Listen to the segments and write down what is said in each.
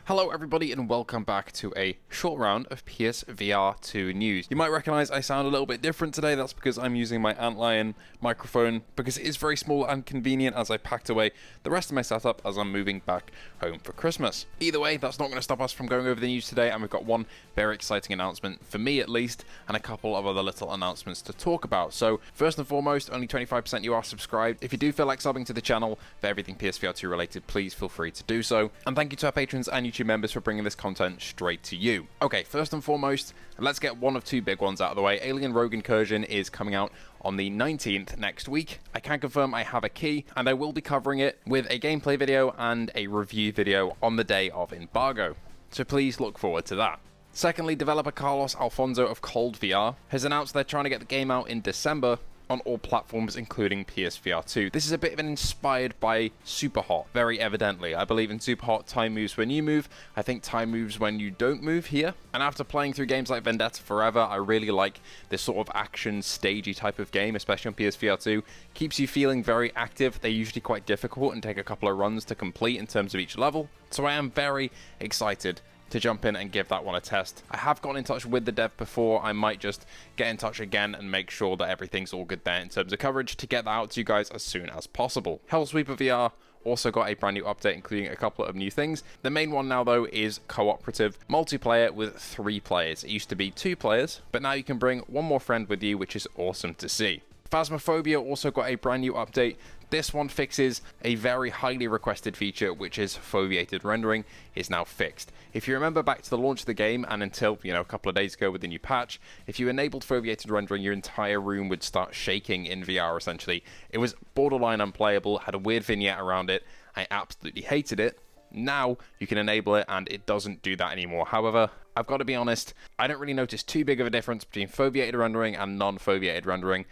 Hello everybody and welcome back to a short round of PSVR2 news. You might recognize I sound a little bit different today. That's because I'm using my Antlion microphone because it is very small and convenient as I packed away the rest of my setup as I'm moving back home for Christmas. Either way, that's not going to stop us from going over the news today, and we've got one very exciting announcement, for me at least, and a couple of other little announcements to talk about. So first and foremost, only 25% you are subscribed. If you do feel like subbing to the channel for everything PSVR2 related, please feel free to do so. And thank you to our patrons and YouTube members for bringing this content straight to you. Okay, first and foremost, let's get one of two big ones out of the way. Alien Rogue Incursion is coming out on the 19th next week. I can confirm I have a key, and I will be covering it with a gameplay video and a review video on the day of embargo. So please look forward to that. Secondly, developer Carlos Alfonso of ColdVR has announced they're trying to get the game out in December on all platforms, including PSVR2. This is a bit of an inspired by Superhot, very evidently. I believe in Superhot, time moves when you move. I think time moves when you don't move here. And after playing through games like Vendetta Forever, I really like this sort of action, stagey type of game, especially on PSVR2. Keeps you feeling very active. They're usually quite difficult and take a couple of runs to complete in terms of each level. So I am very excited to jump in and give that one a test. I have gotten in touch with the dev before. I might just get in touch again and make sure that everything's all good there in terms of coverage to get that out to you guys as soon as possible. Hellsweeper VR also got a brand new update, including a couple of new things. The main one now, though, is cooperative multiplayer with 3 players. It used to be 2 players, but now you can bring one more friend with you, which is awesome to see. Phasmophobia also got a brand new update. This one fixes a very highly requested feature, which is foveated rendering is now fixed. If you remember back to the launch of the game and until, a couple of days ago with the new patch, if you enabled foveated rendering, your entire room would start shaking in VR essentially. It was borderline unplayable, had a weird vignette around it. I absolutely hated it. Now you can enable it and it doesn't do that anymore. However, I've got to be honest, I don't really notice too big of a difference between foveated rendering and non-foveated rendering.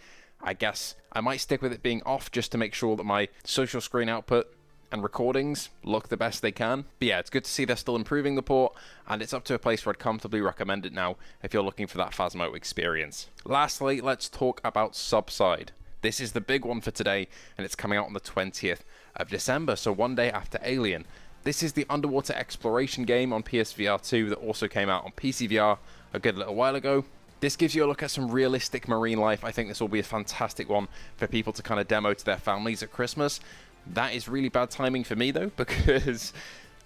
I guess I might stick with it being off just to make sure that my social screen output and recordings look the best they can. But yeah, it's good to see they're still improving the port, and it's up to a place where I'd comfortably recommend it now if you're looking for that Phasmo experience. Lastly, let's talk about Subside. This is the big one for today, and it's coming out on the 20th of December, so one day after Alien. This is the underwater exploration game on PSVR2 that also came out on PCVR a good little while ago. This gives you a look at some realistic marine life. I think this will be a fantastic one for people to kind of demo to their families at Christmas. That is really bad timing for me though, because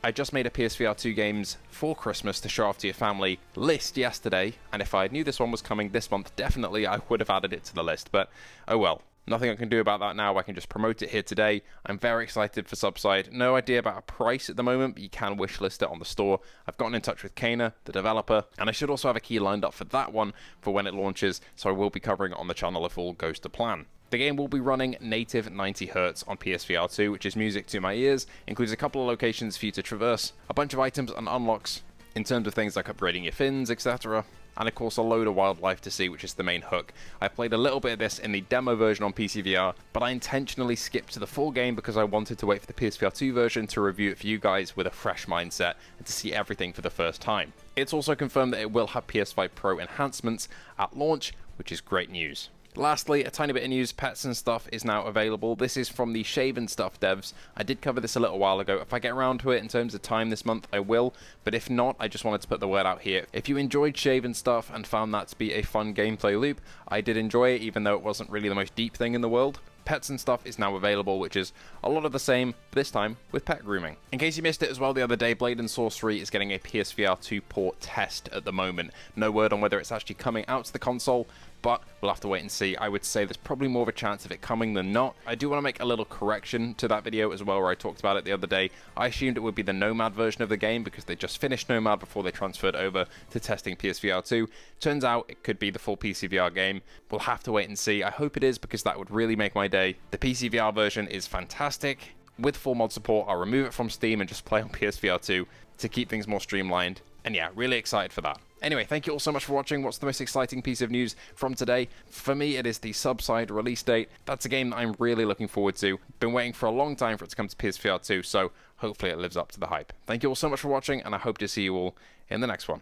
I just made a PSVR2 games for Christmas to show off to your family list yesterday, and if I knew this one was coming this month, definitely I would have added it to the list, but oh well. Nothing I can do about that now. I can just promote it here today. I'm very excited for Subside. No idea about a price at the moment, but you can wishlist it on the store. I've gotten in touch with Kana, the developer, and I should also have a key lined up for that one for when it launches, so I will be covering it on the channel if all goes to plan. The game will be running native 90Hz on PSVR2, which is music to my ears, includes a couple of locations for you to traverse, a bunch of items and unlocks in terms of things like upgrading your fins, etc., and of course a load of wildlife to see, which is the main hook. I played a little bit of this in the demo version on PCVR, but I intentionally skipped to the full game because I wanted to wait for the PSVR2 version to review it for you guys with a fresh mindset and to see everything for the first time. It's also confirmed that it will have PS5 Pro enhancements at launch, which is great news. Lastly, a tiny bit of news, Pets and Stuff is now available. This is from the Shave and Stuff devs. I did cover this a little while ago. If I get around to it in terms of time this month, I will. But if not, I just wanted to put the word out here. If you enjoyed Shave and Stuff and found that to be a fun gameplay loop, I did enjoy it, even though it wasn't really the most deep thing in the world. Pets and Stuff is now available, which is a lot of the same, this time with pet grooming. In case you missed it as well the other day, Blade and Sorcery is getting a PSVR2 port test at the moment. No word on whether it's actually coming out to the console, but we'll have to wait and see. I would say there's probably more of a chance of it coming than not. I do want to make a little correction to that video as well where I talked about it the other day. I assumed it would be the Nomad version of the game because they just finished Nomad before they transferred over to testing PSVR2. Turns out it could be the full PCVR game. We'll have to wait and see. I hope it is because that would really make my day. The PCVR version is fantastic. With full mod support, I'll remove it from Steam and just play on PSVR2 to keep things more streamlined. And yeah, really excited for that. Anyway, thank you all so much for watching. What's the most exciting piece of news from today? For me, it is the Subside release date. That's a game that I'm really looking forward to. Been waiting for a long time for it to come to PSVR2, so hopefully it lives up to the hype. Thank you all so much for watching, and I hope to see you all in the next one.